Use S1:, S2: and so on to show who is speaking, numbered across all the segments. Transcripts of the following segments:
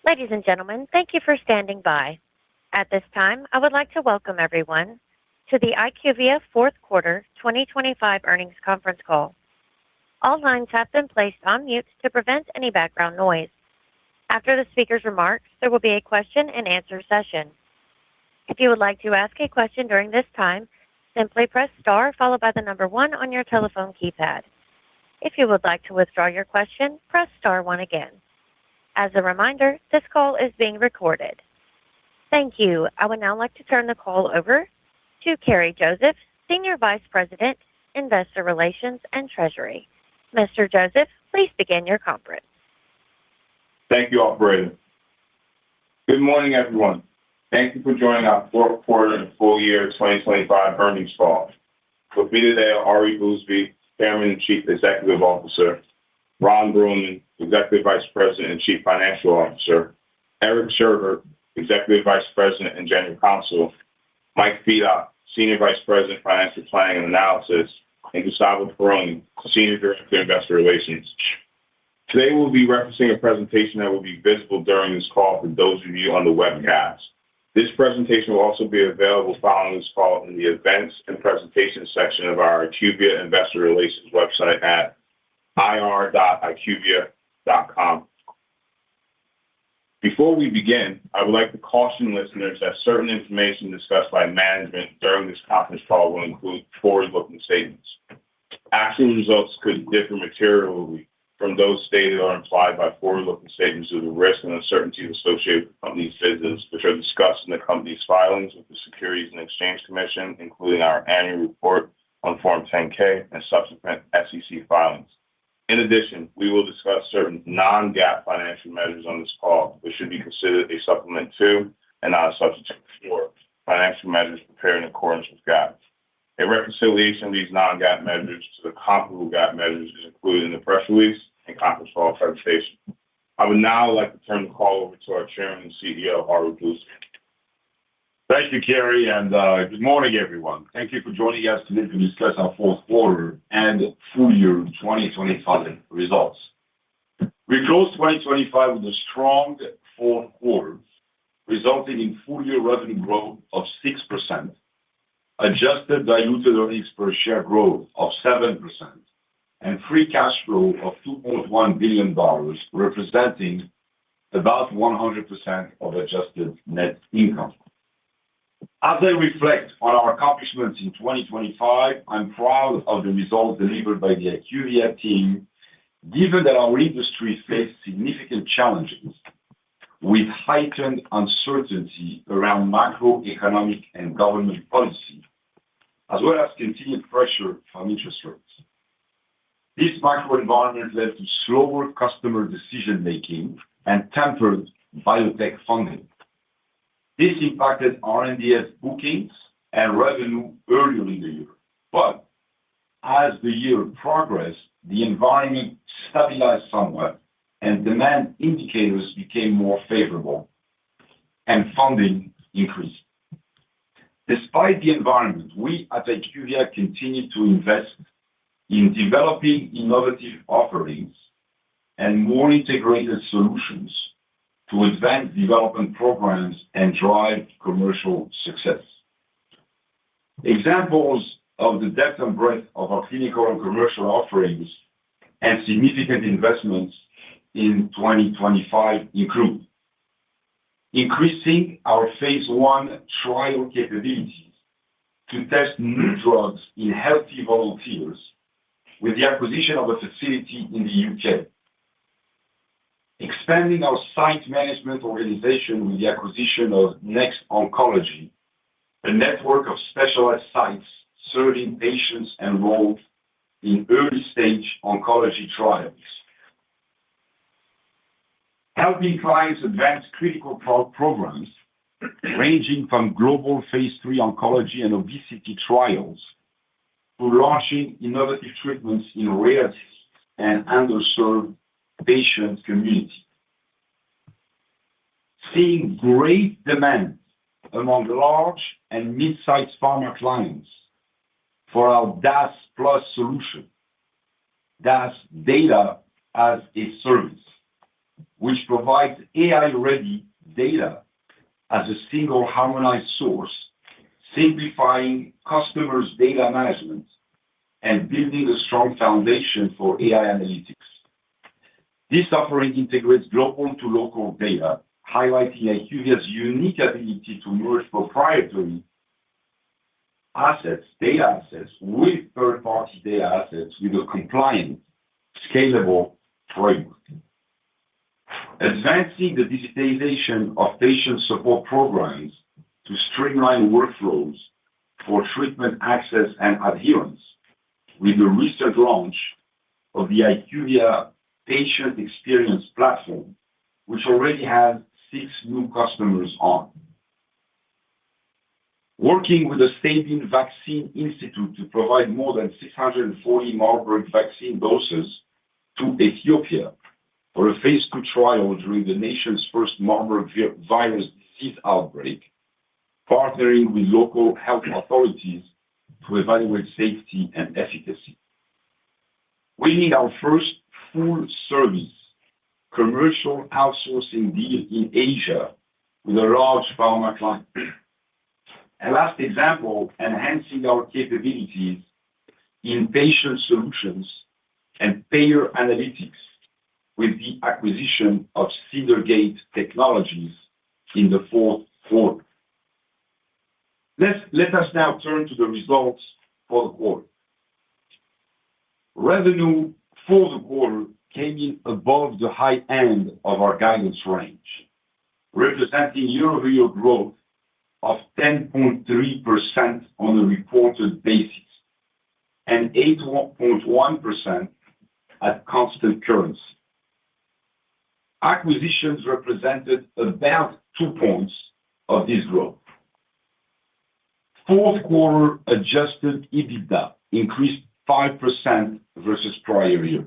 S1: Ladies and gentlemen, thank you for standing by. At this time, I would like to welcome everyone to the IQVIA Fourth Quarter 2025 Earnings Conference Call. All lines have been placed on mute to prevent any background noise. After the speaker's remarks, there will be a question-and-answer session. If you would like to ask a question during this time, simply press star followed by the number 1 on your telephone keypad. If you would like to withdraw your question, press star 1 again. As a reminder, this call is being recorded. Thank you. I would now like to turn the call over to Kerri Joseph, Senior Vice President, Investor Relations and Treasury. Mr. Joseph, please begin your conference.
S2: Thank you, operator. Good morning, everyone. Thank you for joining our fourth quarter and full year 2025 earnings call. With me today are Ari Bousbib, Chairman and Chief Executive Officer, Ron Bruehlman, Executive Vice President and Chief Financial Officer, Eric Sherbert, Executive Vice President and General Counsel, Mike Fedock, Senior Vice President, Financial Planning and Analysis, and Gustavo Perrone, Senior Director, Investor Relations. Today, we'll be referencing a presentation that will be visible during this call for those of you on the webcast. This presentation will also be available following this call in the Events and Presentations section of our IQVIA Investor Relations website at ir.iqvia.com. Before we begin, I would like to caution listeners that certain information discussed by management during this conference call will include forward-looking statements. Actual results could differ materially from those stated or implied by forward-looking statements due to risks and uncertainties associated with the company's business, which are discussed in the company's filings with the Securities and Exchange Commission, including our annual report on Form 10-K and subsequent SEC filings. In addition, we will discuss certain non-GAAP financial measures on this call, which should be considered a supplement to and not a substitute for financial measures prepared in accordance with GAAP. A reconciliation of these non-GAAP measures to the comparable GAAP measures is included in the press release and conference call presentation. I would now like to turn the call over to our Chairman and CEO, Ari Bousbib.
S3: Thank you, Kerri, and good morning, everyone. Thank you for joining us today to discuss our fourth quarter and full year 2025 results. We closed 2025 with a strong fourth quarter, resulting in full-year revenue growth of 6%, adjusted diluted earnings per share growth of 7%, and free cash flow of $2.1 billion, representing about 100% of adjusted net income. As I reflect on our accomplishments in 2025, I'm proud of the results delivered by the IQVIA team, given that our industry faced significant challenges with heightened uncertainty around macroeconomic and government policy, as well as continued pressure from interest rates. This macro environment led to slower customer decision-making and tempered biotech funding. This impacted R&DS bookings and revenue earlier in the year. But as the year progressed, the environment stabilized somewhat, and demand indicators became more favorable, and funding increased. Despite the environment, we at IQVIA continued to invest in developing innovative offerings and more integrated solutions to advance development programs and drive commercial success. Examples of the depth and breadth of our clinical and commercial offerings and significant investments in 2025 include increasing our phase I trial capabilities to test new drugs in healthy volunteers with the acquisition of a facility in the UK. Expanding our site management organization with the acquisition of Next Oncology, a network of specialized sites serving patients enrolled in early-stage oncology trials. Helping clients advance critical programs ranging from global phase III oncology and obesity trials to launching innovative treatments in rare disease and underserved patient community. Seeing great demand among large and mid-sized pharma clients for our DaaS Plus solution, DaaS Data as a Service, which provides AI-ready data as a single harmonized source, simplifying customers' data management and building a strong foundation for AI analytics. This offering integrates global to local data, highlighting IQVIA's unique ability to merge proprietary data assets with third-party data assets with a compliant, scalable framework. Advancing the digitization of patient support programs to streamline workflows for treatment access and adherence with the recent launch of the IQVIA Patient Experience Platform, which already has 6 new customers on. Working with the Sabin Vaccine Institute to provide more than 640 Marburg vaccine doses to Ethiopia for a phase 2 trial during the nation's first Marburg virus disease outbreak, partnering with local health authorities to evaluate safety and efficacy. Winning our first full-service commercial outsourcing deal in Asia with a large pharma client. And last example, enhancing our capabilities in patient solutions and payer analytics with the acquisition of Cedargate Technologies in the fourth quarter. Let us now turn to the results for the quarter. Revenue for the quarter came in above the high end of our guidance range, representing year-over-year growth of 10.3% on a reported basis and 8.1% at constant currency. Acquisitions represented about 2 points of this growth. Fourth quarter adjusted EBITDA increased 5% versus prior year.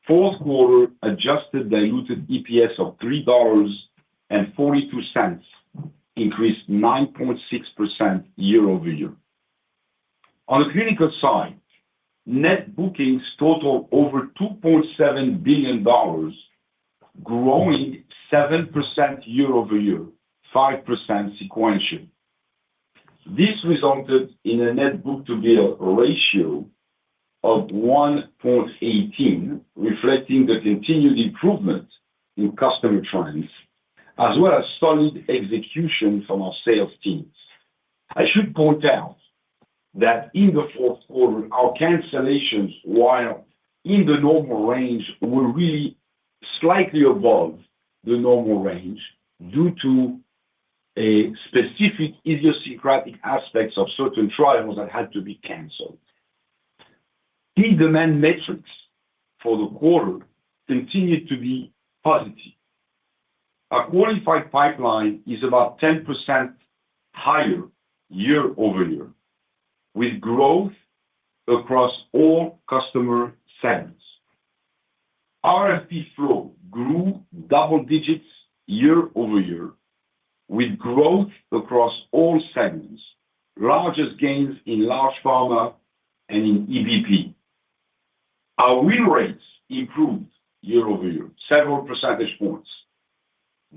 S3: Fourth quarter adjusted diluted EPS of $3.42 increased 9.6% year-over-year. On the clinical side, net bookings totaled over $2.7 billion, growing 7% year-over-year, 5% sequentially. This resulted in a net book-to-bill ratio of 1.18, reflecting the continued improvement in customer trends, as well as solid execution from our sales teams. I should point out that in the fourth quarter, our cancellations, while in the normal range, were really slightly above the normal range due to a specific idiosyncratic aspects of certain trials that had to be canceled. Key demand metrics for the quarter continued to be positive. Our qualified pipeline is about 10% higher year-over-year, with growth across all customer segments. RFP flow grew double digits year-over-year, with growth across all segments, largest gains in large pharma and in EBP. Our win rates improved year-over-year, several percentage points.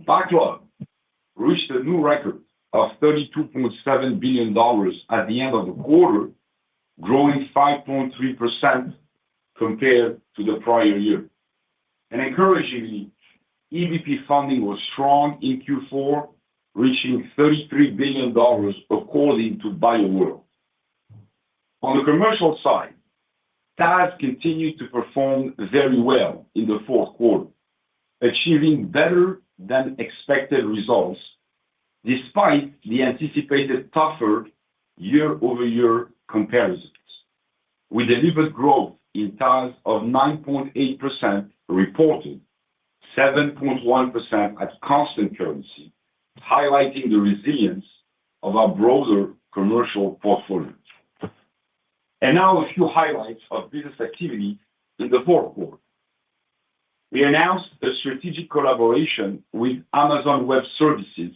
S3: Backlog reached a new record of $32.7 billion at the end of the quarter, growing 5.3% compared to the prior year. And encouragingly, EBP funding was strong in Q4, reaching $33 billion according to BioWorld. On the commercial side, TAS continued to perform very well in the fourth quarter, achieving better than expected results despite the anticipated tougher year-over-year comparisons. We delivered growth in TAS of 9.8% reported, 7.1% at constant currency, highlighting the resilience of our broader commercial portfolio. And now a few highlights of business activity in the fourth quarter. We announced a strategic collaboration with Amazon Web Services,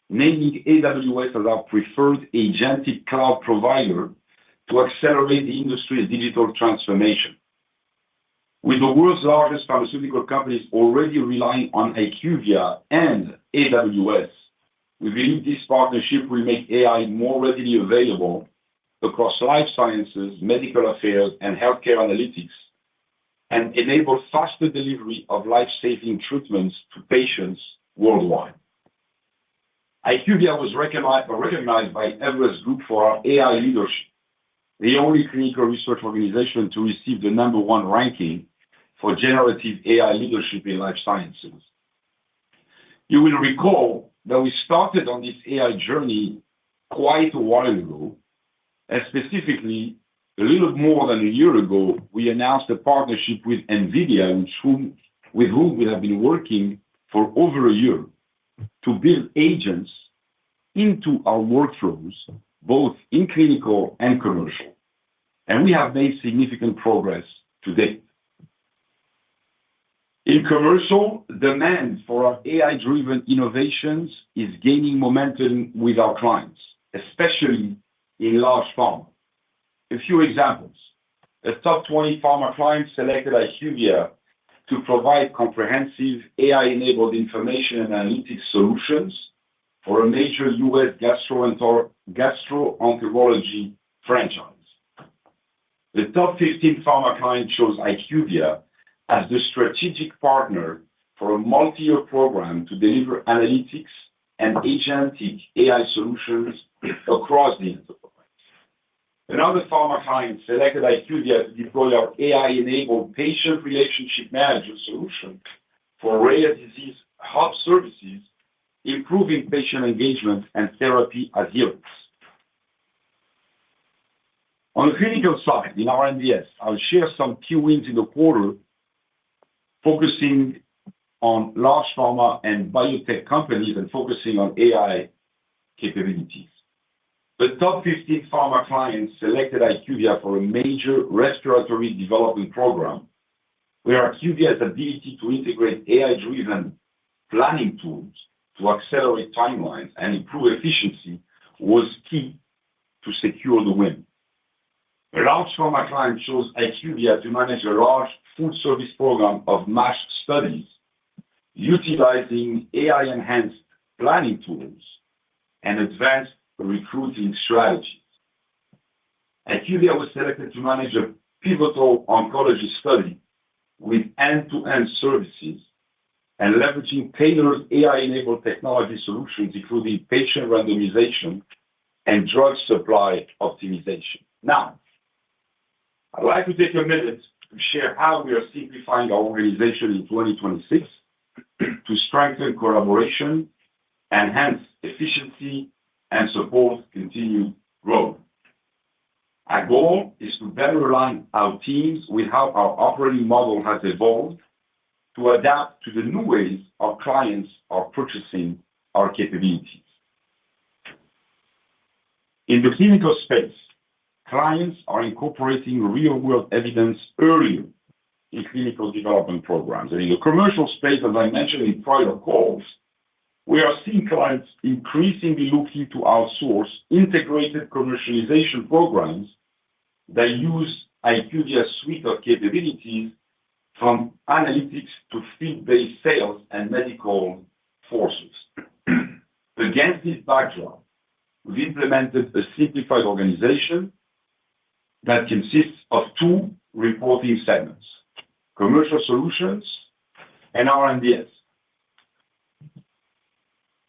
S3: naming AWS as our preferred agentic cloud provider to accelerate the industry's digital transformation. With the world's largest pharmaceutical companies already relying on IQVIA and AWS, we believe this partnership will make AI more readily available across life sciences, medical affairs, and healthcare analytics, and enable faster delivery of life-saving treatments to patients worldwide. IQVIA was recognized by Everest Group for our AI leadership, the only clinical research organization to receive the #1 ranking for generative AI leadership in life sciences. You will recall that we started on this AI journey quite a while ago, and specifically, a little more than a year ago, we announced a partnership with NVIDIA, with whom we have been working for over a year to build agents into our workflows, both in clinical and commercial. And we have made significant progress to date. In commercial, demand for our AI-driven innovations is gaining momentum with our clients, especially in large pharma. A few examples. A top 20 pharma client selected IQVIA to provide comprehensive AI-enabled information and analytics solutions for a major U.S. gastroenterology franchise. The top 15 pharma client chose IQVIA as the strategic partner for a multi-year program to deliver analytics and agentic AI solutions across the enterprise. Another pharma client selected IQVIA to deploy our AI-enabled patient relationship manager solution for rare disease hub services, improving patient engagement and therapy adherence. On the clinical side, in R&DS, I'll share some key wins in the quarter, focusing on large pharma and biotech companies and focusing on AI capabilities. The top 15 pharma clients selected IQVIA for a major respiratory development program, where IQVIA's ability to integrate AI-driven planning tools to accelerate timelines and improve efficiency was key to secure the win. A large pharma client chose IQVIA to manage a large food service program of MASH studies, utilizing AI-enhanced planning tools and advanced recruiting strategies. IQVIA was selected to manage a pivotal oncology study with end-to-end services and leveraging tailored AI-enabled technology solutions, including patient randomization and drug supply optimization. Now, I'd like to take a minute to share how we are simplifying our organization in 2026 to strengthen collaboration, enhance efficiency, and support continued growth. Our goal is to better align our teams with how our operating model has evolved to adapt to the new ways our clients are purchasing our capabilities. In the clinical space, clients are incorporating real-world evidence earlier in clinical development programs. And in the commercial space, as I mentioned in prior calls, we are seeing clients increasingly looking to outsource integrated commercialization programs that use IQVIA's suite of capabilities, from analytics to field-based sales and medical forces. Against this backdrop, we've implemented a simplified organization that consists of two reporting segments: Commercial Solutions and R&DS.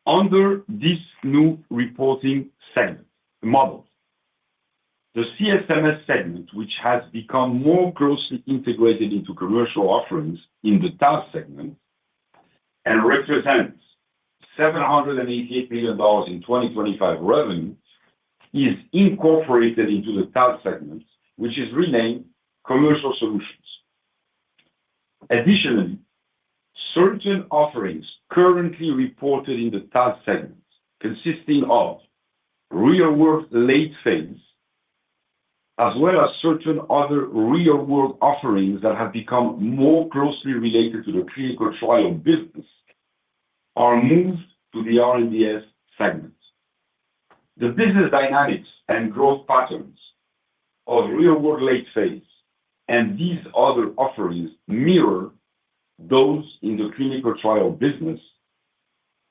S3: Under this new reporting segment model, the CSMS segment, which has become more closely integrated into commercial offerings in the TAS segment and represents $788 million in 2025 revenue, is incorporated into the TAS segment, which is renamed Commercial Solutions. Additionally, certain offerings currently reported in the TAS segment, consisting of real-world late phase, as well as certain other real-world offerings that have become more closely related to the clinical trial business, are moved to the R&DS segment. The business dynamics and growth patterns of real-world late phase and these other offerings mirror those in the clinical trial business,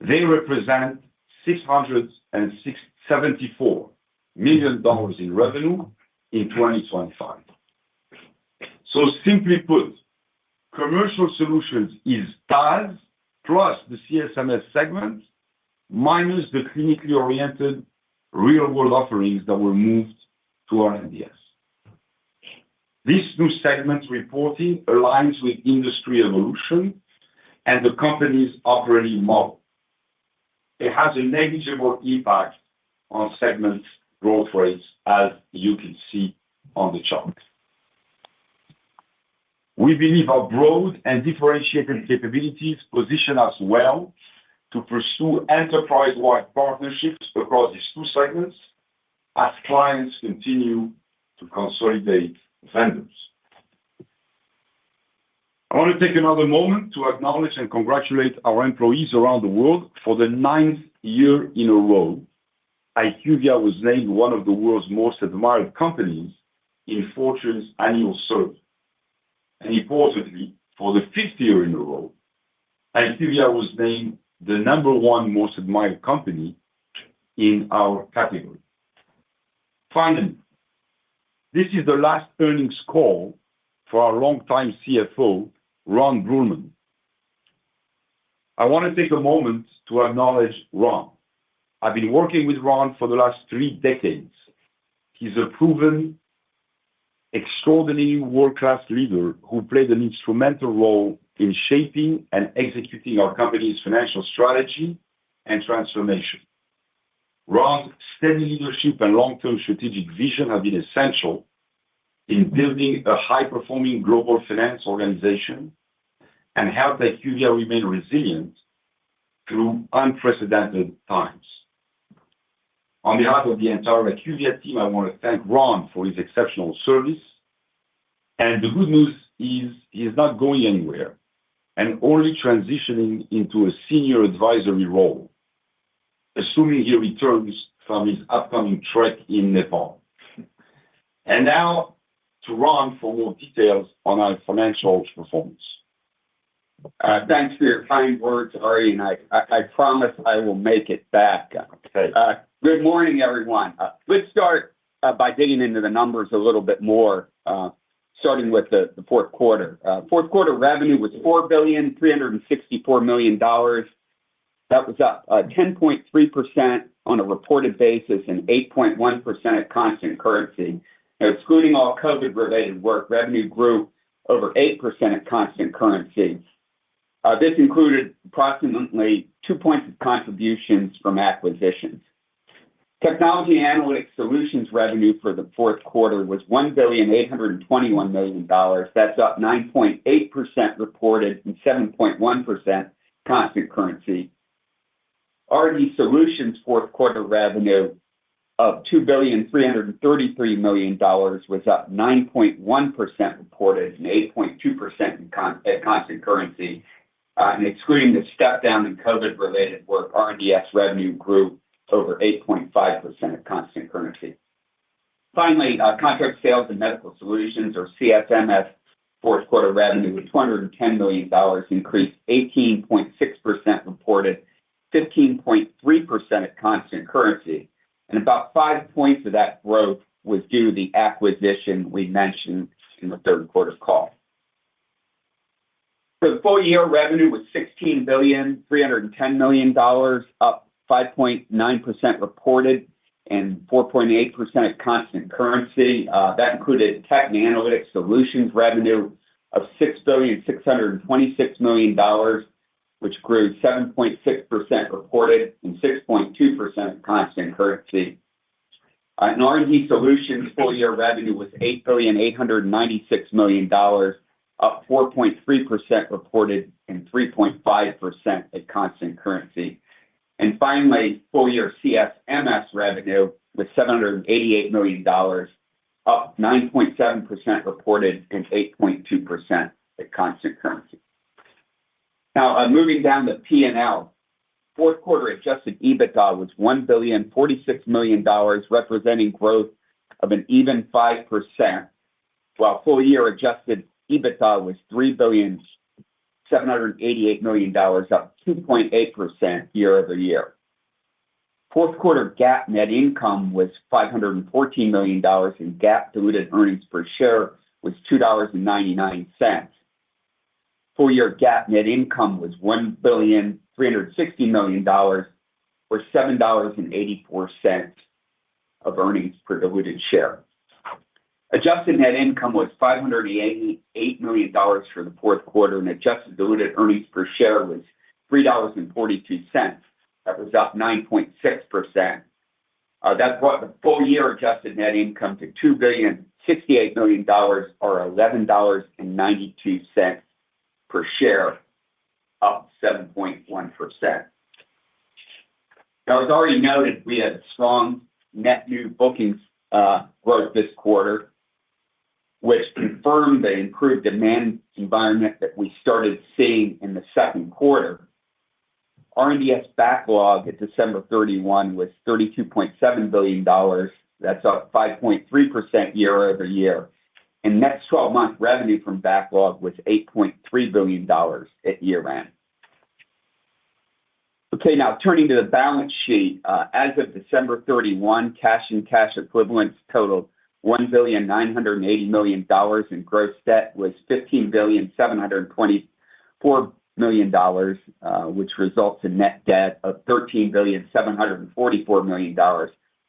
S3: they represent $674 million in revenue in 2025. So simply put, Commercial Solutions is TAS plus the CSMS segment minus the clinically oriented real-world offerings that were moved to R&DS. This new segment reporting aligns with industry evolution and the company's operating model. It has a negligible impact on segment growth rates, as you can see on the chart. We believe our broad and differentiated capabilities position us well to pursue enterprise-wide partnerships across these two segments as clients continue to consolidate vendors. I want to take another moment to acknowledge and congratulate our employees around the world. For the 9th year in a row, IQVIA was named one of the world's most admired companies in Fortune's annual survey. And importantly, for the 5th year in a row, IQVIA was named the #1 most admired company in our category. Finally, this is the last earnings call for our longtime CFO, Ron Bruehlman. I want to take a moment to acknowledge Ron. I've been working with Ron for the last 3 decades. He's a proven, extraordinary world-class leader who played an instrumental role in shaping and executing our company's financial strategy and transformation. Ron's steady leadership and long-term strategic vision have been essential in building a high-performing global finance organization and helped IQVIA remain resilient through unprecedented times. On behalf of the entire IQVIA team, I want to thank Ron for his exceptional service. And the good news is he is not going anywhere and only transitioning into a senior advisory role, assuming he returns from his upcoming trek in Nepal. And now to Ron for more details on our financial performance.
S4: Thanks for your kind words, Ari, and I promise I will make it back.
S3: Okay.
S4: Good morning, everyone. Let's start by digging into the numbers a little bit more, starting with the fourth quarter. Fourth quarter revenue was $4,364 million. That was up 10.3% on a reported basis and 8.1% at constant currency. Now, excluding all COVID-related work, revenue grew over 8% at constant currency. This included approximately 2 points of contributions from acquisitions. Technology Analytics Solutions revenue for the fourth quarter was $1,821 million. That's up 9.8% reported and 7.1% constant currency. R&D Solutions fourth quarter revenue of $2,333 million was up 9.1% reported and 8.2% at constant currency. And excluding the step down in COVID-related work, R&DS revenue grew over 8.5% at constant currency. Finally, Contract Sales and Medical Solutions, or CSMS, fourth quarter revenue of $210 million increased 18.6% reported, 15.3% at constant currency. And about 5 points of that growth was due to the acquisition we mentioned in the third quarter call. For the full year, revenue was $16,310 million, up 5.9% reported and 4.8% at constant currency. That included Tech and Analytics Solutions revenue of $6,626 million, which grew 7.6% reported and 6.2% at constant currency. And R&D Solutions full year revenue was $8,896 million, up 4.3% reported and 3.5% at constant currency. And finally, full year CSMS revenue was $788 million, up 9.7% reported and 8.2% at constant currency. Now, moving down to P&L, fourth quarter adjusted EBITDA was $1,046 million, representing growth of an even 5%. while full-year adjusted EBITDA was $3,788 million, up 2.8% year-over-year. Fourth quarter GAAP net income was $514 million, and GAAP diluted earnings per share was $2.99. Full-year GAAP net income was $1,360 million, or $7.84 of earnings per diluted share. Adjusted net income was $588 million for the fourth quarter, and adjusted diluted earnings per share was $3.42. That was up 9.6%. That brought the full-year adjusted net income to $2,068 million, or $11.92 per share, up 7.1%. Now, as already noted, we had strong net new bookings growth this quarter, which confirmed the improved demand environment that we started seeing in the second quarter. R&DS backlog at December 31 was $32.7 billion. That's up 5.3% year-over-year. And next 12-month revenue from backlog was $8.3 billion at year-end. Okay, now turning to the balance sheet. As of December 31, cash and cash equivalents totaled $1,980 million, and gross debt was $15,724 million, which results in net debt of $13,744 million.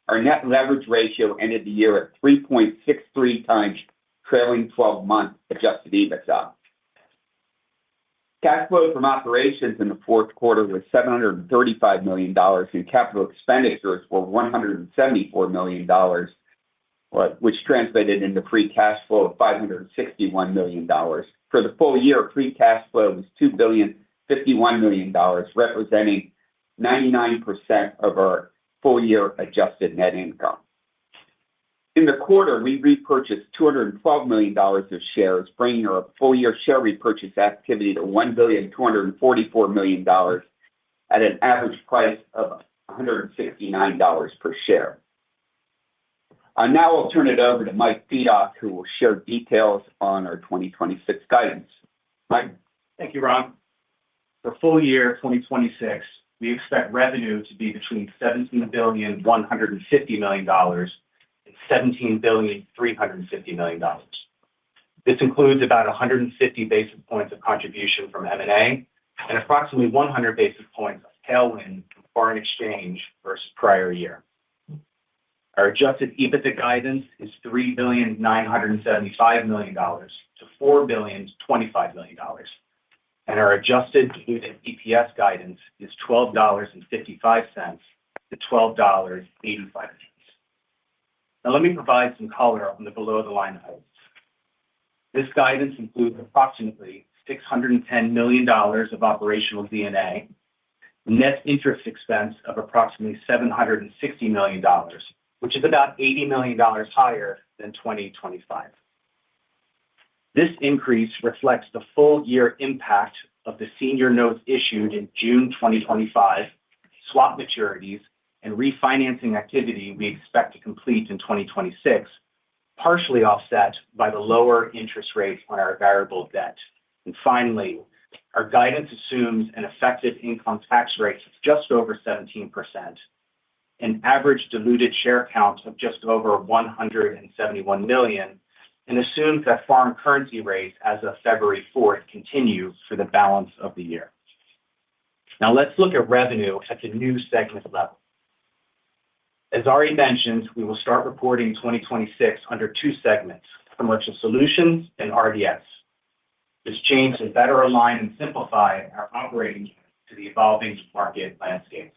S4: Our net leverage ratio ended the year at 3.63 times trailing 12-month adjusted EBITDA. Cash flow from operations in the fourth quarter was $735 million, and capital expenditures were $174 million, which translated into free cash flow of $561 million. For the full year, free cash flow was $2,051 million, representing 99% of our full-year adjusted net income. In the quarter, we repurchased $212 million of shares, bringing our full-year share repurchase activity to $1,244 million at an average price of $169 per share. Now I'll turn it over to Mike Fedock, who will share details on our 2026 guidance. Mike?
S5: Thank you, Ron. For full year 2026, we expect revenue to be between $17,150 million and $17,350 million. This includes about 150 basis points of contribution from M&A and approximately 100 basis points of tailwind from foreign exchange versus prior year. Our adjusted EBITDA guidance is $3,975 million to $4,025 million, and our adjusted diluted EPS guidance is $12.55 to $12.85. Now, let me provide some color on the below-the-line items. This guidance includes approximately $610 million of operational D&A, net interest expense of approximately $760 million, which is about $80 million higher than 2025. This increase reflects the full-year impact of the senior notes issued in June 2025, swap maturities, and refinancing activity we expect to complete in 2026, partially offset by the lower interest rates on our variable debt. And finally, our guidance assumes an effective income tax rate of just over 17%, an average diluted share count of just over 171 million, and assumes that foreign currency rates as of February 4th continue for the balance of the year. Now, let's look at revenue at the new segment level. As already mentioned, we will start reporting 2026 under two segments, Commercial Solutions and RDS. This change will better align and simplify our operating to the evolving market landscape.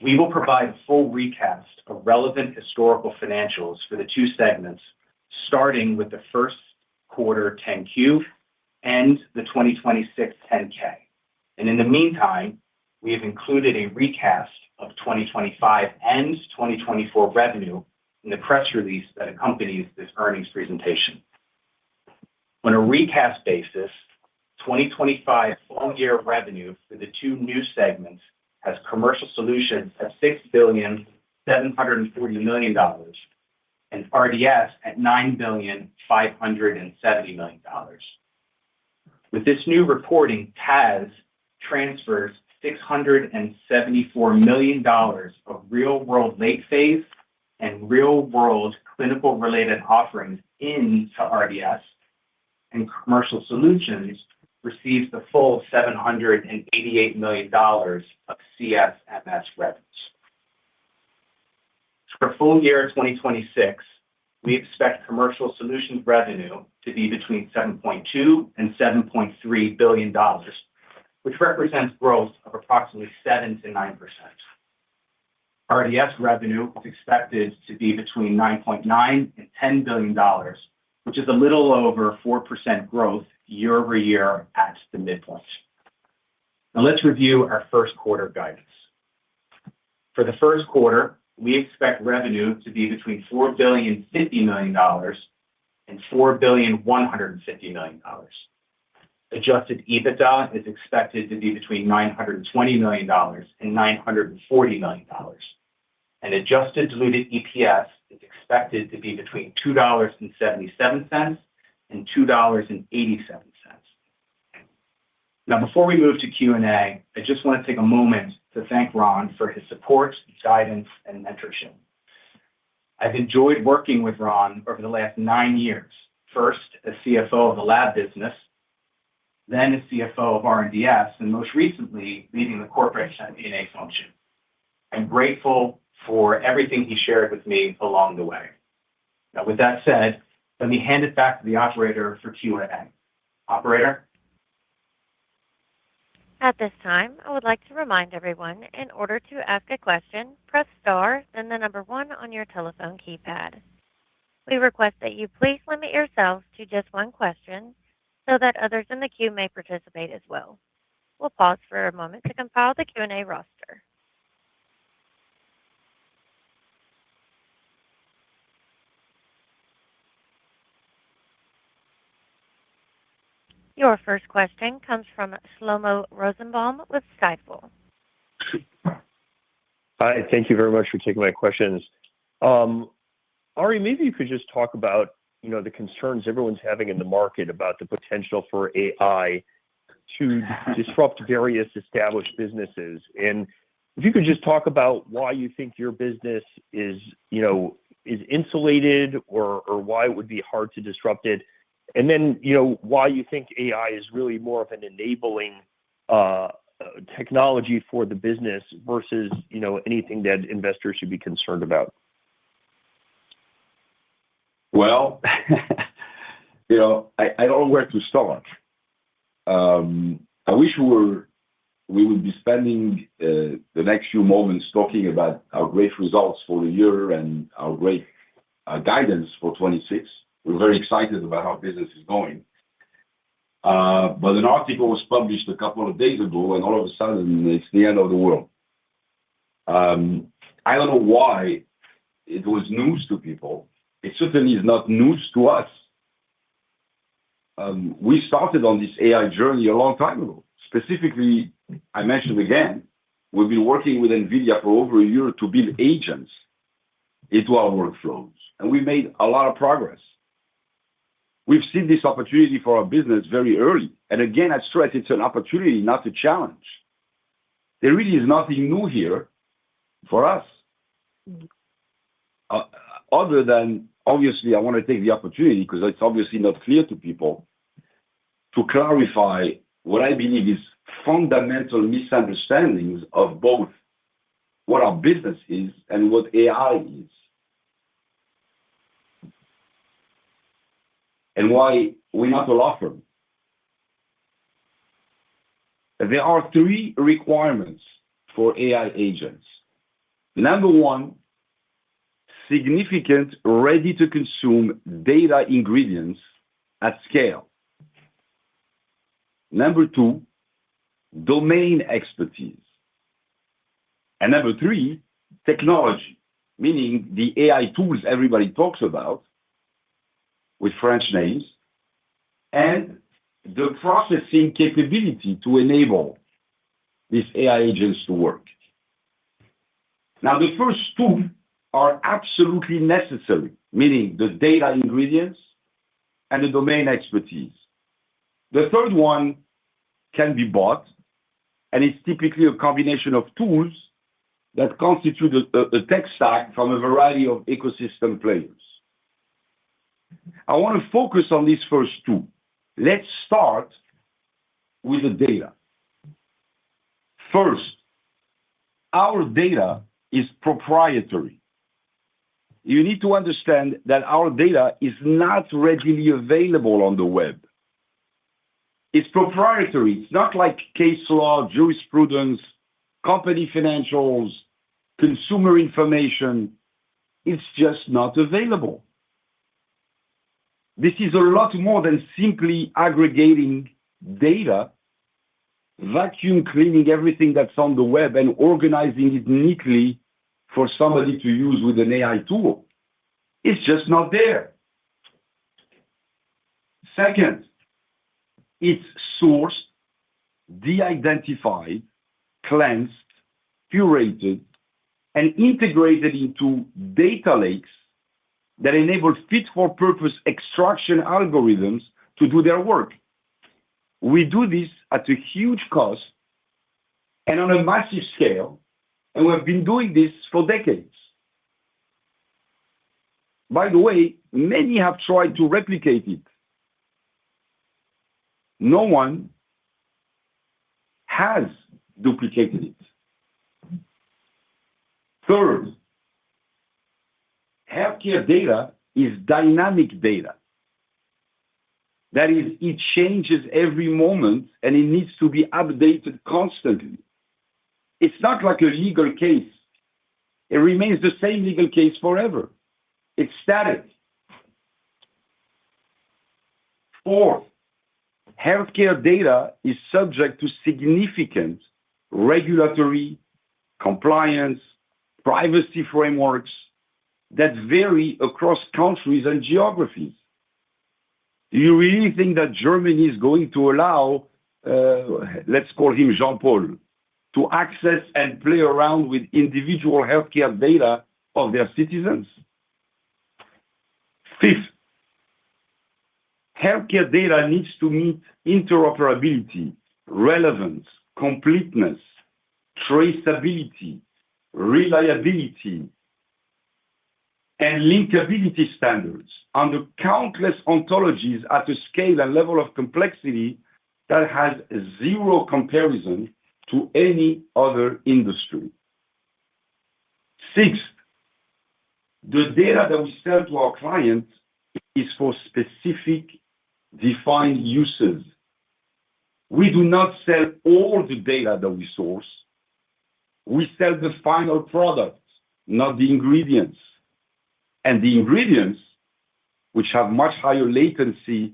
S5: We will provide a full recast of relevant historical financials for the two segments, starting with the first quarter 10-Q and the 2026 10-K. And in the meantime, we have included a recast of 2025 and 2024 revenue in the press release that accompanies this earnings presentation. On a recast basis, 2025 full-year revenue for the two new segments has Commercial Solutions at $6,740 million and RDS at $9,050 $570 million. With this new reporting, TAS transfers $674 million of real-world late phase and real-world clinical-related offerings into RDS, and Commercial Solutions receives the full $788 million of CSMS revenues. For full year 2026, we expect Commercial Solutions revenue to be between $7.2 and $7.3 billion, which represents growth of approximately 7 to 9%. RDS revenue is expected to be between $9.9 and $10 billion, which is a little over 4% growth year over year at the midpoint. Now let's review our first quarter guidance. For the first quarter, we expect revenue to be between $4.05 billion and $4.15 billion. Adjusted EBITDA is expected to be between $920 million and $940 million. And adjusted diluted EPS is expected to be between $2.77 and $2.87. Now, before we move to Q&A, I just want to take a moment to thank Ron for his support, guidance, and mentorship. I've enjoyed working with Ron over the last 9 years, first as CFO of the lab business, then as CFO of R&DS, and most recently leading the corporate FP&A function. I'm grateful for everything he shared with me along the way. Now, with that said, let me hand it back to the operator for Q&A. Operator?
S1: At this time, I would like to remind everyone, in order to ask a question, press star, then the number 1 on your telephone keypad. We request that you please limit yourselves to just one question so that others in the queue may participate as well. We'll pause for a moment to compile the Q&A roster. Your first question comes from Shlomo Rosenbaum with Stifel.
S6: Hi, thank you very much for taking my questions. Ari, maybe you could just talk about, the concerns everyone's having in the market about the potential for AI to disrupt various established businesses. And if you could just talk about why you think your business is insulated or why it would be hard to disrupt it. And then, why you think AI is really more of an enabling technology for the business versus, anything that investors should be concerned about.
S3: Well, I don't know where to start. I wish we would be spending the next few moments talking about our great results for the year and our great guidance for 26. We're very excited about how business is going. But an article was published a couple of days ago, and all of a sudden, it's the end of the world. I don't know why it was news to people. It certainly is not news to us. We started on this AI journey a long time ago. Specifically, I mentioned again, we've been working with NVIDIA for over a year to build agents into our workflows, and we made a lot of progress. We've seen this opportunity for our business very early. And again, I stress it's an opportunity, not a challenge. There really is nothing new here for us. Other than, obviously, I want to take the opportunity, because it's obviously not clear to people, to clarify what I believe is fundamental misunderstandings of both what our business is and what AI is. And why we're not a law firm. There are 3 requirements for AI agents. Number 1, significant ready-to-consume data ingredients at scale. Number 2, domain expertise. And number 3, technology, meaning the AI tools everybody talks about, with French names, and the processing capability to enable these AI agents to work. Now, the first 2 are absolutely necessary, meaning the data ingredients
S7: and the domain expertise. The third one can be bought, and it's typically a combination of tools that constitute a tech stack from a variety of ecosystem players. I want to focus on these first two. Let's start with the data. First, our data is proprietary. You need to understand that our data is not readily available on the web. It's proprietary. It's not like case law, jurisprudence, company financials, consumer information. It's just not available. This is a lot more than simply aggregating data, vacuum cleaning everything that's on the web and organizing it neatly for somebody to use with an AI tool. It's just not there. Second, it's sourced, de-identified, cleansed, curated, and integrated into data lakes that enable fit-for-purpose extraction algorithms to do their work. We do this at a huge cost and on a massive scale, and we've been doing this for decades. By the way, many have tried to replicate it. No one has duplicated it. Third, healthcare data is dynamic data. That is, it changes every moment and it needs to be updated constantly. It's not like a legal case. It remains the same legal case forever. It's static. Fourth, healthcare data is subject to significant regulatory, compliance, privacy frameworks that vary across countries and geographies. Do you really think that Germany is going to allow, let's call him Jean-Paul, to access and play around with individual healthcare data of their citizens? Fifth, healthcare data needs to meet interoperability, relevance, completeness, traceability, reliability, and linkability standards under countless ontologies at a scale and level of complexity that has zero comparison to any other industry. Sixth, the data that we sell to our clients is for specific defined uses. We do not sell all the data that we source. We sell the final product, not the ingredients. And the ingredients, which have much higher latency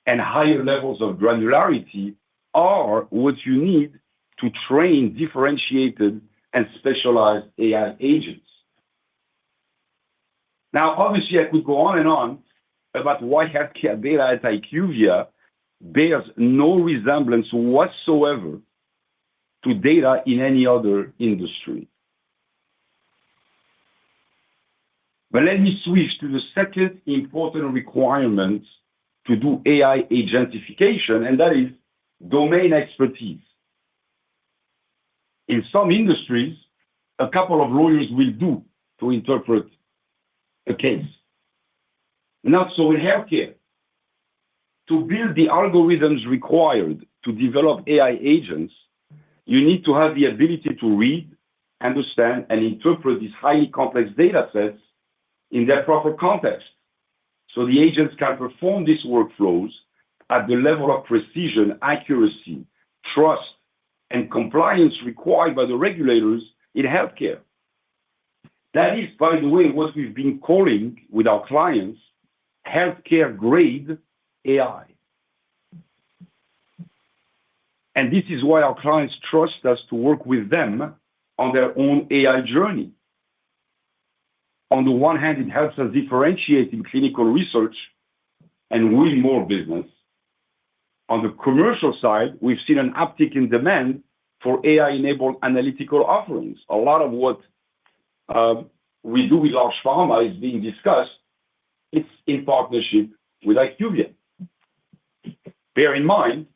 S7: and higher levels of granularity, are what you need to train differentiated and specialized AI agents. Now, obviously, I could go on and on about why healthcare data at IQVIA bears no resemblance whatsoever to data in any other industry. But let me switch to the second important requirement to do AI agentification, and that is domain expertise. In some industries, a couple of lawyers will do to interpret a case. Not so in healthcare. To build the algorithms required to develop AI agents, you need to have the ability to read, understand, and interpret these highly complex data sets in their proper context, so the agents can perform these workflows at the level of precision, accuracy, trust, and compliance required by the regulators in healthcare. That is, by the way, what we've been calling with our clients healthcare-grade AI. And this is why our clients trust us to work with them on their own AI journey. On the one hand, it helps us differentiate in clinical research and win more business. On the commercial side, we've seen an uptick in demand for AI-enabled analytical offerings. A lot of what we do with large pharma is being discussed. It's in partnership with IQVIA. Bear in mind,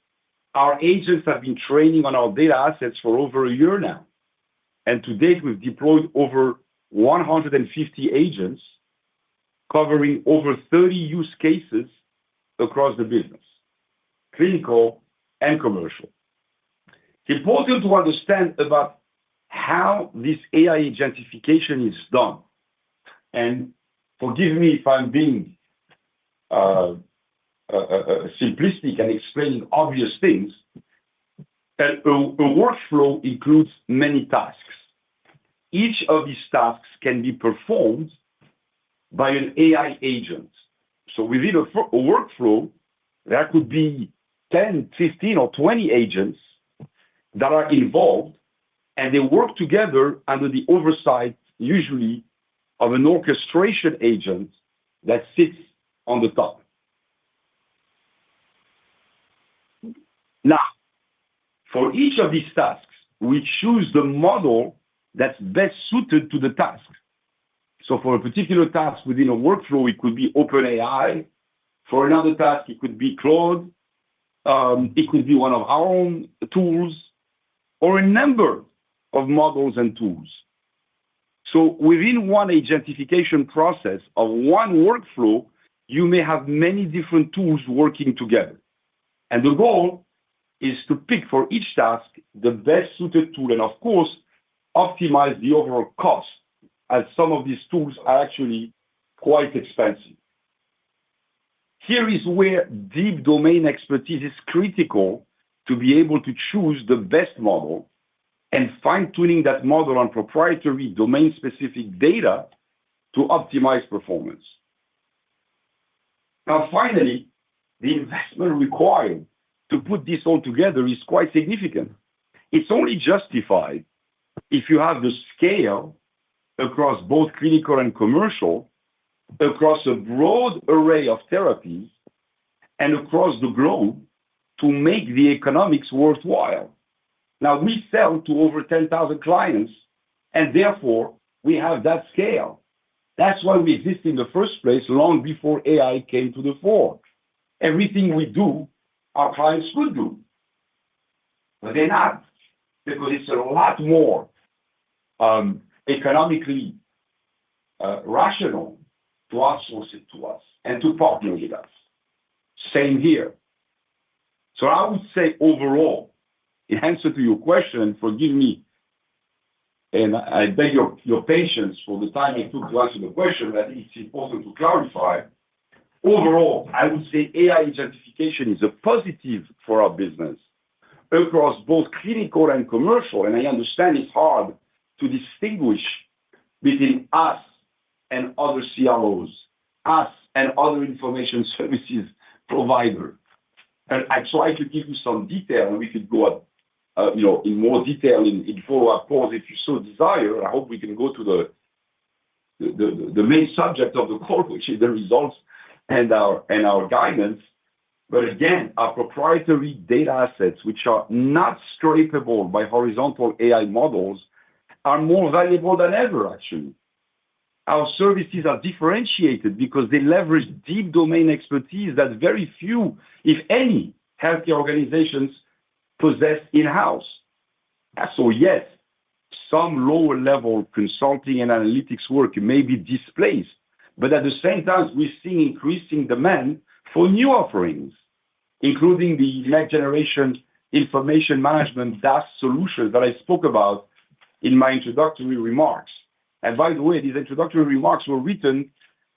S7: our agents have been training on our data assets for over a year now. And to date, we've deployed over 150 agents covering over 30 use cases across the business, clinical and commercial. It's important to understand about how this AI agentification is done. And forgive me if I'm being simplistic and explaining obvious things. A workflow includes many tasks. Each of these tasks can be performed by an AI agent. So within a workflow, there could be 10, 15, or 20 agents that are involved, and they work together under the oversight, usually, of an orchestration agent that sits on the top. Now, for each of these tasks, we choose the model that's best suited to the task. So for a particular task within a workflow, it could be OpenAI. For another task, it could be Claude. It could be one of our own tools, or a number of models and tools. So within one agentification process of one workflow, you may have many different tools working together. And the goal is to pick for each task the best suited tool and, of course, optimize the overall cost, as some of these tools are actually quite expensive. Here is where deep domain expertise is critical to be able to choose the best model and fine-tuning that model on proprietary domain-specific data to optimize performance. Now, finally, the investment required to put this all together is quite significant. It's only justified if you have the scale across both clinical and commercial, across a broad array of therapies, and across the globe to make the economics worthwhile. Now, we sell to over 10,000 clients, and therefore, we have that scale. That's why we exist in the first place long before AI came to the fore. Everything we do, our clients could do. But they're not, because it's a lot more economically rational to outsource it to us and to partner with us. Same here. So I would say overall, in answer to your question, forgive me, and I beg your patience for the time it took to answer the question, that it's important to clarify. Overall, I would say AI agentification is a positive for our business across both clinical and commercial, and I understand it's hard to distinguish between us and other CROs, us and other information services providers. And I try to give you some detail, and we could go in more detail in follow-up calls if you so desire. I hope we can go to the main subject of the call, which is the results and our guidance. But again, our proprietary data assets, which are not scrapable by horizontal AI models, are more valuable than ever, actually. Our services are differentiated because they leverage deep domain expertise that very few, if any, healthcare organizations possess in-house. So yes, some lower-level consulting and analytics work may be displaced, but at the same time, we're seeing increasing demand for new offerings, including the next-generation information management DaaS solutions that I spoke about in my introductory remarks. And by the way, these introductory remarks were written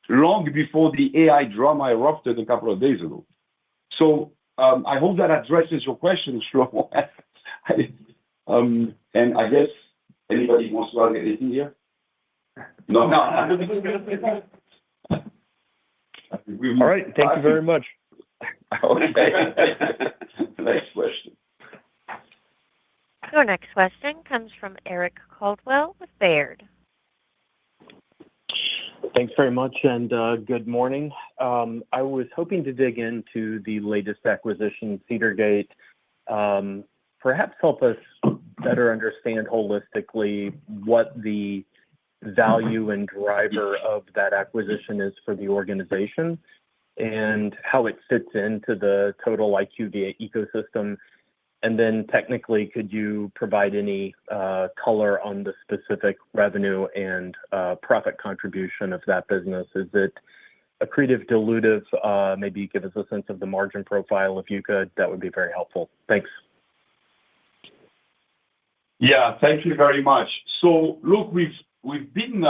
S7: long before the AI drama erupted a couple of days ago. So I hope that addresses your question, Shlomo. And I guess anybody wants to add anything here? No.
S6: All right. Thank you very much.
S7: Okay. Next question.
S1: Your next question comes from Eric Caldwell with Baird.
S8: Thanks very much, and good morning. I was hoping to dig into the latest acquisition, Cedargate. Perhaps help us better understand holistically what the value and driver of that acquisition is for the organization. and how it fits into the total IQVIA ecosystem? And then technically, could you provide any color on the specific revenue and profit contribution of that business? Is it accretive, dilutive? Maybe give us a sense of the margin profile if you could. That would be very helpful. Thanks.
S3: Yeah, thank you very much. So look, we've been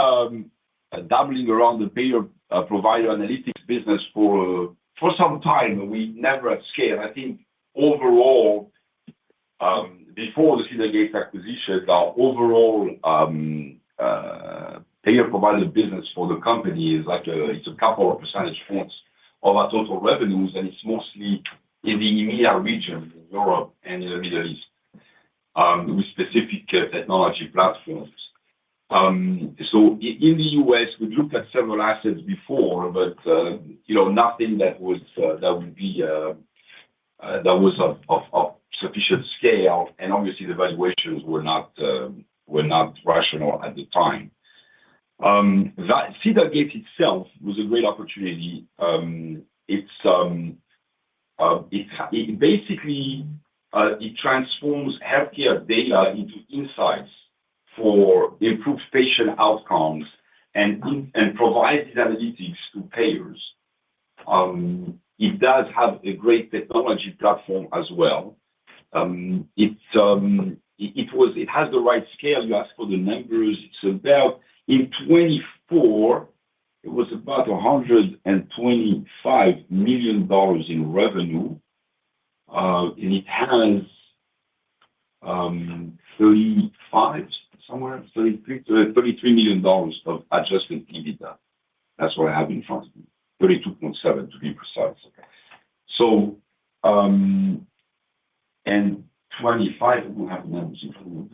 S3: dabbling around the payer provider analytics business for some time. We never at scale. I think overall, before the Seedergate acquisition, our overall payer provider business for the company is it's a couple of percentage points of our total revenues, and it's mostly in the EMEA region, in Europe and in the Middle East, with specific technology platforms. So in the US, we looked at several assets before, but nothing that was of sufficient scale, and obviously the valuations were not rational at the time. That Seedergate itself was a great opportunity. It basically transforms healthcare data into insights for improved patient outcomes and provides these analytics to payers. It does have a great technology platform as well. It has the right scale. You asked for the numbers. It's about, in 24, it was about $125 million in revenue. And it has 33 million dollars of adjusted EBITDA. That's what I have in front of me. 32.7 to be precise. So, and 25, we have numbers in front of me.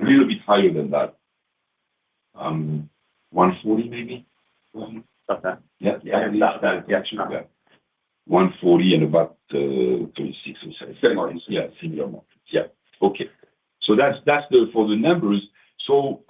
S3: A little bit higher than that. 140 maybe?
S5: Okay.
S3: Yeah.
S5: About that. Yeah.
S3: 140 and about 36 or so. Similar markets. Yeah. Okay. So that's for the numbers. So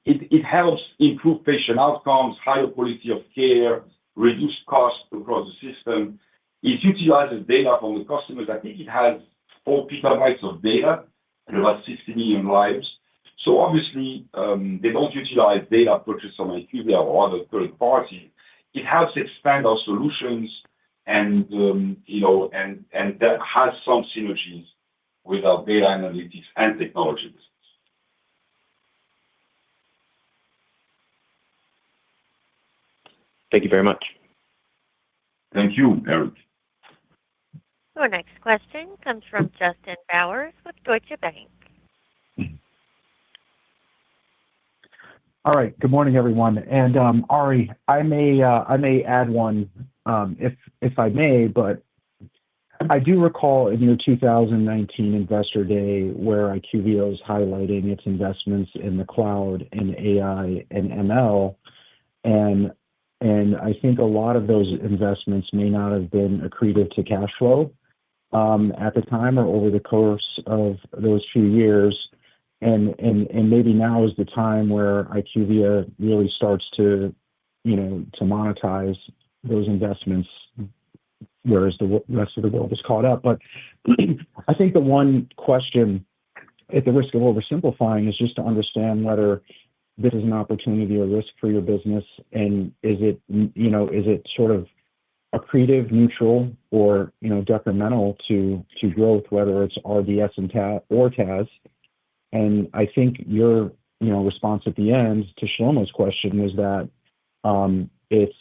S3: it helps improve patient outcomes, higher quality of care, reduce costs across the system. It utilizes data from the customers. I think it has 4 petabytes of data and about 60 million lives. So obviously, they don't utilize data purchased from IQVIA or other third parties. It helps expand our solutions, and that has some synergies with our data analytics and technology business.
S8: Thank you very much.
S3: Thank you, Eric.
S1: Our next question comes from Justin Bowers with Deutsche Bank.
S9: All right. Good morning, everyone. And Ari, I may add one, if I may, but I do recall in your 2019 Investor Day where IQVIA was highlighting its investments in the cloud and AI and ML, and I think a lot of those investments may not have been accretive to cash flow at the time or over the course of those few years. And maybe now is the time where IQVIA really starts to monetize those investments, whereas the rest of the world is caught up. But I think the one question, at the risk of oversimplifying, is just to understand whether this is an opportunity or risk for your business, and is it sort of accretive, neutral, or detrimental to growth, whether it's RDS or TAS. And I think your response at the end to Shlomo's question was that it's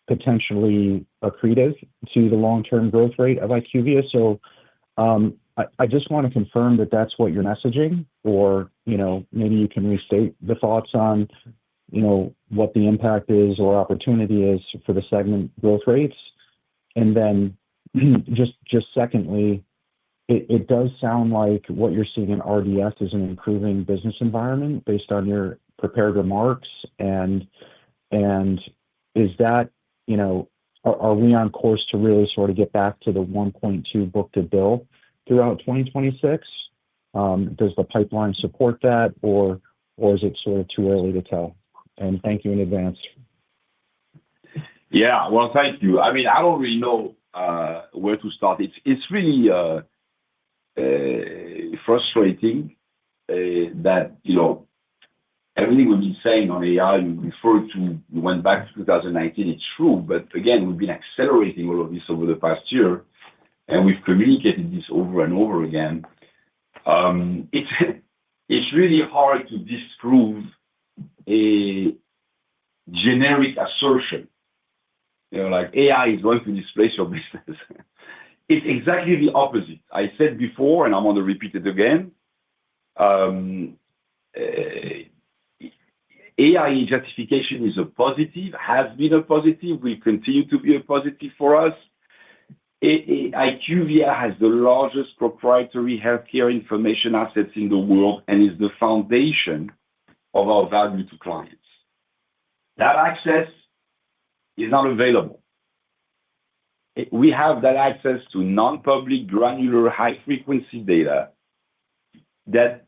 S9: potentially accretive to the long-term growth rate of IQVIA. So I just want to confirm that that's what you're messaging, or maybe you can restate the thoughts on what the impact is or opportunity is for the segment growth rates. And then just secondly, it does sound like what you're seeing in RDS is an improving business environment based on your prepared remarks. And is that, are we on course to really sort of get back to the 1.2 book-to-bill throughout 2026? Does the pipeline support that, or is it sort of too early to tell? and thank you in advance.
S7: Yeah, well, thank you. I mean, I don't really know where to start. It's really frustrating that everything we've been saying on AI. We went back to 2019. It's true, but again, we've been accelerating all of this over the past year, and we've communicated this over and over again. It's really hard to disprove a generic assertion. Like AI is going to displace your business. It's exactly the opposite. I said before, and I'm going to repeat it again. AI justification is a positive, has been a positive, will continue to be a positive for us. IQVIA has the largest proprietary healthcare information assets in the world and is the foundation of our value to clients. That access is not available. We have that access to non-public, granular, high-frequency data that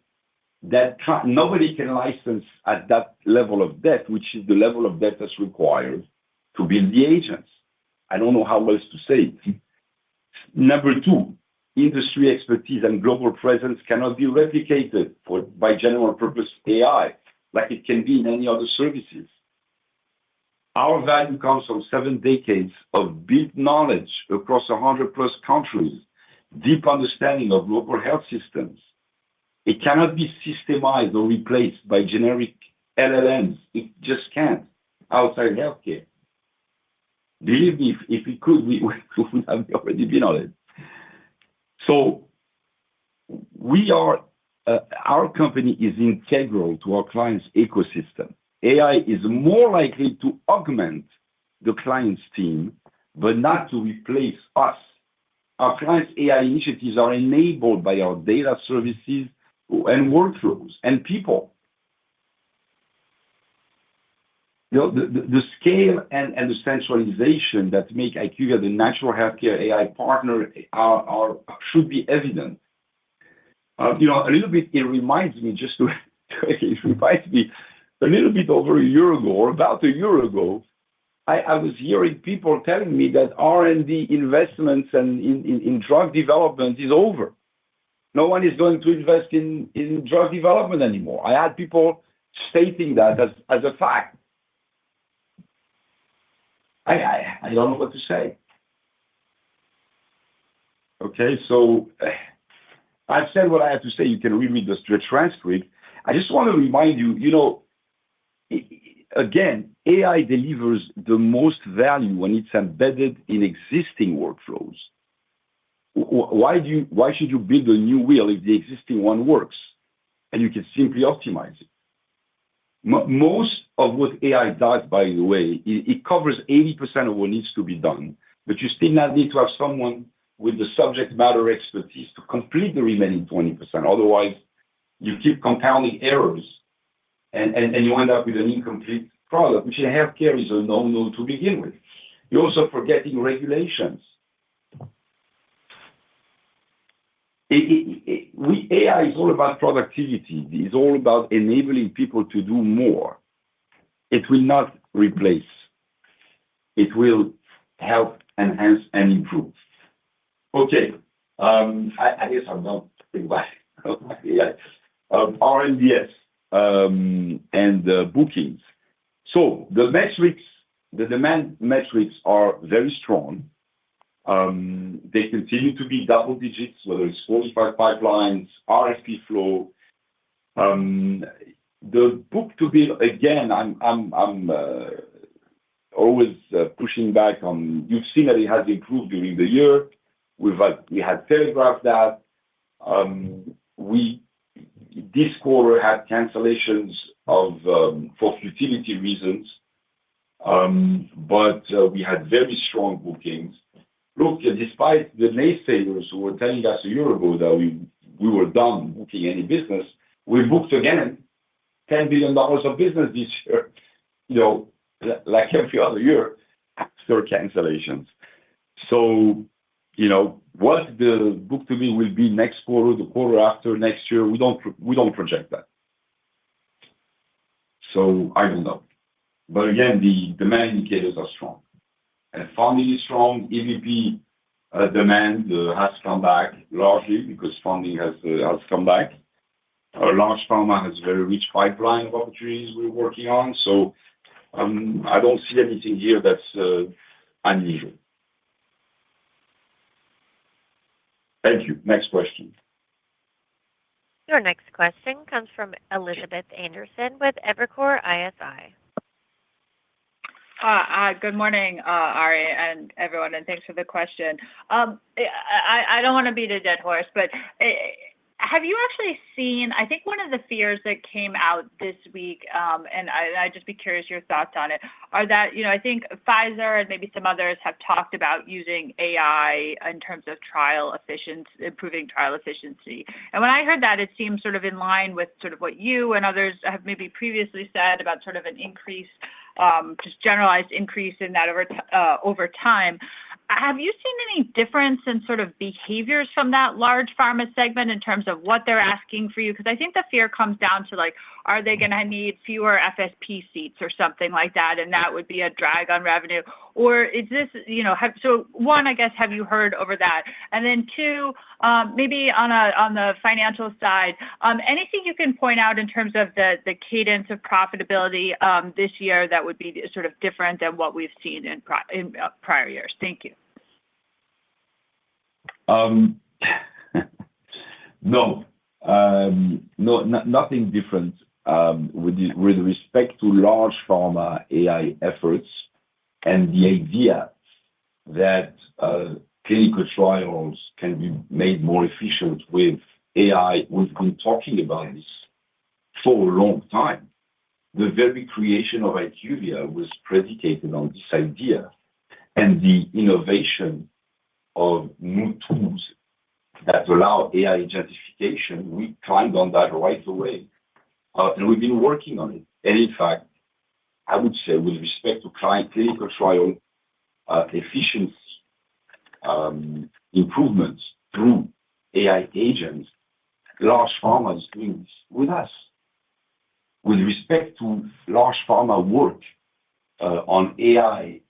S7: nobody can license at that level of depth, which is the level of depth that's required to build the agents. I don't know how else to say it. Number two, industry expertise and global presence cannot be replicated by general purpose AI like it can be in any other services. Our value comes from 7 decades of built knowledge across 100+ countries, deep understanding of local health systems. It cannot be systemized or replaced by generic LLMs. It just can't outside healthcare. Believe me, if we could, we would have already been on it. So our company is integral to our client's ecosystem. AI is more likely to augment the client's team, but not to replace us. Our clients' AI initiatives are enabled by our data services and workflows and people. The scale and the centralization that make IQVIA the natural healthcare AI partner should be evident. A little bit, it reminds me a little bit over a year ago, or about a year ago, I was hearing people telling me that R&D investments and in drug development is over. No one is going to invest in drug development anymore. I had people stating that as a fact. I don't know what to say. Okay, so I've said what I have to say. You can reread the transcript. I just want to remind you, again, AI delivers the most value when it's embedded in existing workflows. Why should you build a new wheel if the existing one works and you can simply optimize it? Most of what AI does, by the way, it covers 80% of what needs to be done, but you still not need to have someone with the subject matter expertise to complete the remaining 20%. Otherwise, you keep compounding errors and you end up with an incomplete product, which in healthcare is a no-no to begin with. You're also forgetting regulations. AI is all about productivity. It's all about enabling people to do more. It will not replace. It will help, enhance, and improve. Okay. I guess I'm not thinking about AI. R&DS and bookings. So the demand metrics are very strong. They continue to be double digits, whether it's qualified pipelines, RFP flow. The book-to-bill, again, I'm always pushing back on. You've seen that it has improved during the year. We had telegraphed that. This quarter had cancellations for futility reasons, but we had very strong bookings. Look, despite the naysayers who were telling us a year ago that we were done booking any business, we booked again $10 billion of business this year, like every other year after cancellations. So, what the book-to-bill will be next quarter, the quarter after next year, we don't project that. So I don't know. But again, the demand indicators are strong. And funding is strong. EVP demand has come back largely because funding has come back. Large pharma has a very rich pipeline of opportunities we're working on. So I don't see anything here that's unusual. Thank you. Next question.
S1: Your next question comes from Elizabeth Anderson with Evercore ISI.
S10: Good morning, Ari and everyone, and thanks for the question. I don't want to beat a dead horse, but have you actually seen, I think one of the fears that came out this week, and I'd just be curious your thoughts on it, are that, I think Pfizer and maybe some others have talked about using AI in terms of trial efficiency, improving trial efficiency. And when I heard that, it seemed sort of in line with sort of what you and others have maybe previously said about sort of an increase, just generalized increase in that over time. Have you seen any difference in sort of behaviors from that large pharma segment in terms of what they're asking for you? Because I think the fear comes down to like, are they going to need fewer FSP seats or something like that? And that would be a drag on revenue. Or is this, so one, I guess, have you heard over that? And then two, maybe on the financial side, anything you can point out in terms of the cadence of profitability this year that would be sort of different than what we've seen in prior years? Thank you.
S7: No, nothing different with respect to large pharma AI efforts and the idea that clinical trials can be made more efficient with AI. We've been talking about this for a long time. The very creation of IQVIA was predicated on this idea, and the innovation of new tools that allow AI identification, we climbed on that right away. And we've been working on it. And in fact, I would say with respect to clinical trial efficiency improvements through AI agents, large pharma is doing this with us. With respect to large pharma work on AI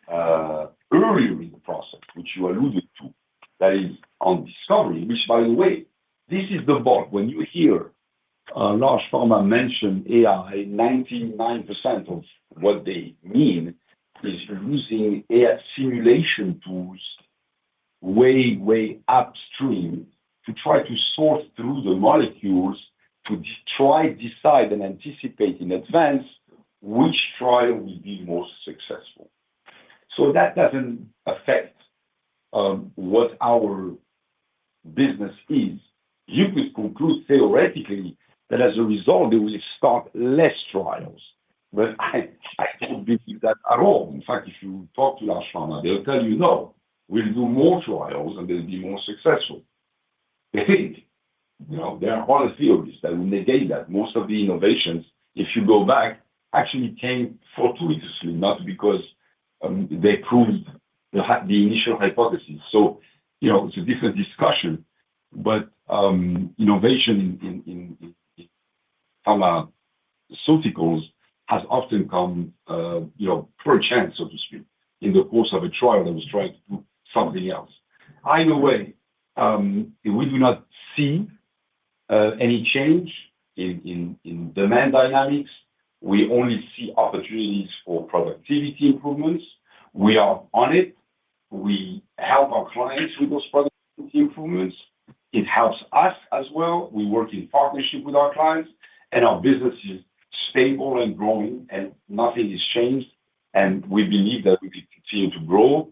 S7: earlier in the process, which you alluded to, that is on discovery, which, by the way, this is the bulk. When you hear large pharma mention AI, 99% of what they mean is using AI simulation tools way upstream to try to sort through the molecules to decide and anticipate in advance which trial will be most successful. So that doesn't affect what our business is. You could conclude theoretically that as a result, they will start less trials. But I don't believe that at all. In fact, if you talk to large pharma, they'll tell you, no, we'll do more trials and they'll be more successful. They think, there are other theories that will negate that. Most of the innovations, if you go back, actually came fortuitously, not because they proved the initial hypothesis. So, it's a different discussion, but innovation in pharmaceuticals has often come, per chance, so to speak, in the course of a trial that was trying to do something else. Either way, we do not see any change in demand dynamics. We only see opportunities for productivity improvements. We are on it. We help our clients with those productivity improvements. It helps us as well. We work in partnership with our clients, and our business is stable and growing, and nothing has changed. And we believe that we will continue to grow,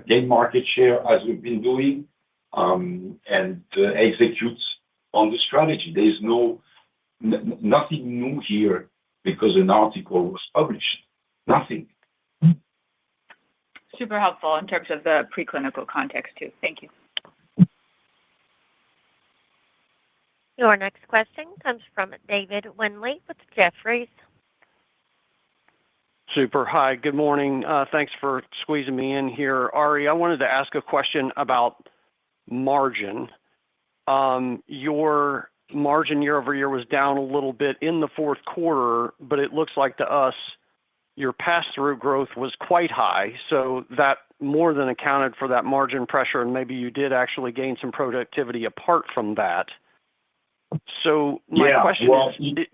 S7: gain market share as we've been doing, and execute on the strategy. There is nothing new here because an article was published. Nothing.
S10: Super helpful in terms of the preclinical context too. Thank you.
S1: Your next question comes from David Windley with Jefferies.
S11: Super. Hi, good morning. Thanks for squeezing me in here. Ari, I wanted to ask a question about margin. Your margin year over year was down a little bit in the fourth quarter, but it looks like to us your pass-through growth was quite high, so that more than accounted for that margin pressure, and maybe you did actually gain some productivity apart from that. So my question is,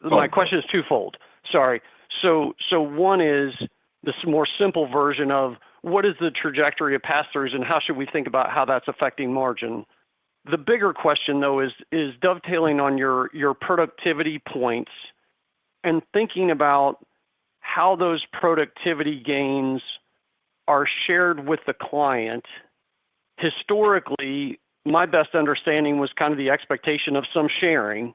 S11: my question is twofold. Sorry. So one is this more simple version of what is the trajectory of pass-throughs and how should we think about how that's affecting margin? The bigger question, though, is dovetailing on your productivity points and thinking about how those productivity gains are shared with the client. Historically, my best understanding was kind of the expectation of some sharing.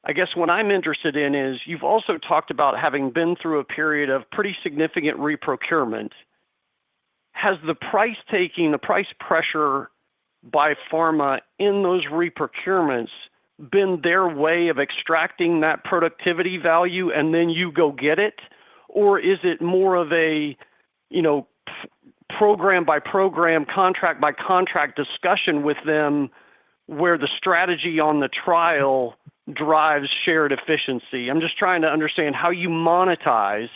S11: I guess what I'm interested in is you've also talked about having been through a period of pretty significant reprocurement. Has the price pressure by pharma in those reprocurements been their way of extracting that productivity value and then you go get it? Or is it more of a, program by program, contract by contract discussion with them where the strategy on the trial drives shared efficiency? I'm just trying to understand how you monetize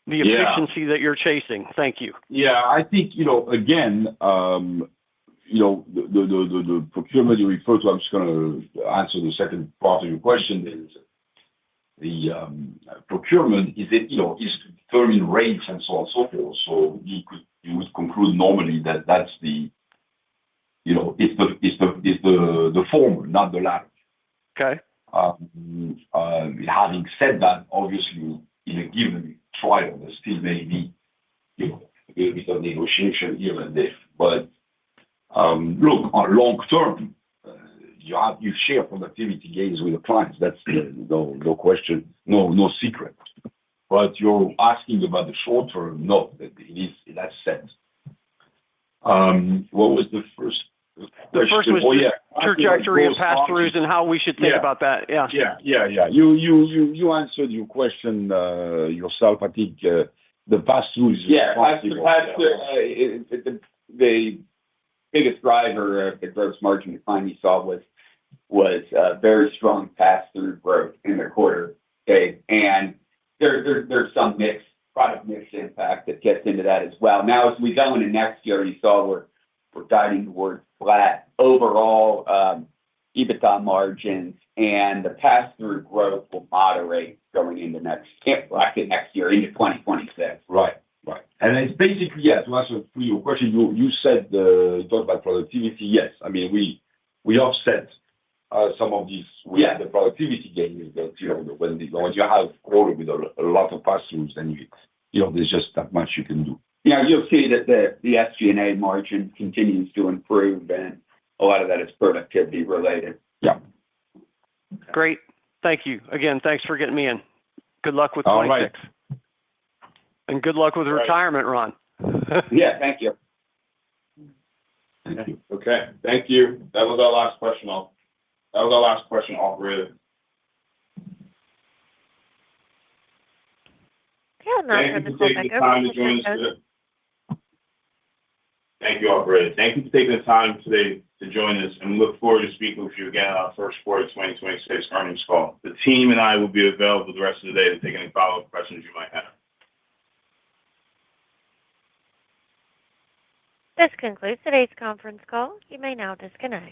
S11: the efficiency that you're chasing. Thank you.
S7: Yeah, I think, again, the procurement you refer to, I'm just going to answer the second part of your question, is the procurement is to determine rates and so on and so forth. So you would conclude normally that that's it's the former, not the latter.
S11: Okay.
S7: Having said that, obviously, in a given trial, there still may be a bit of negotiation here and there. But look, on long term, you share productivity gains with the clients. That's no question, no secret. But you're asking about the short term. No, it is in that sense. What was the first?
S11: The first was trajectory of pass-throughs and how we should think about that. Yeah.
S7: You answered your question yourself. I think the pass-throughs.
S4: Yeah, the biggest driver of the gross margin decline we saw was very strong pass-through growth in the quarter. Okay, and there's some product mix impact that gets into that as well. Now, as we go into next year, you saw we're guiding towards flat overall EBITDA margins, and the pass-through growth will moderate going into next year into 2026.
S7: Right. And it's basically, to answer your question, you said, you talked about productivity. Yes. I mean, we offset some of these with the productivity gains that, when you have a quarter with a lot of pass-throughs, then there's just that much you can do.
S4: Yeah, you'll see that the SG&A margin continues to improve, and a lot of that is productivity related.
S7: Yeah.
S11: Great. Thank you. Again, thanks for getting me in. Good luck with 26. Right. And good luck with retirement, Ron.
S4: Yeah, thank you.
S2: Thank you. Okay, thank you. That was our last question, operator.
S1: Thank you for taking the time to join us today.
S2: Thank you, operator. Thank you for taking the time today to join us, and we look forward to speaking with you again on our first quarter 2026 earnings call. The team and I will be available the rest of the day to take any follow-up questions you might have.
S1: This concludes today's conference call. You may now disconnect.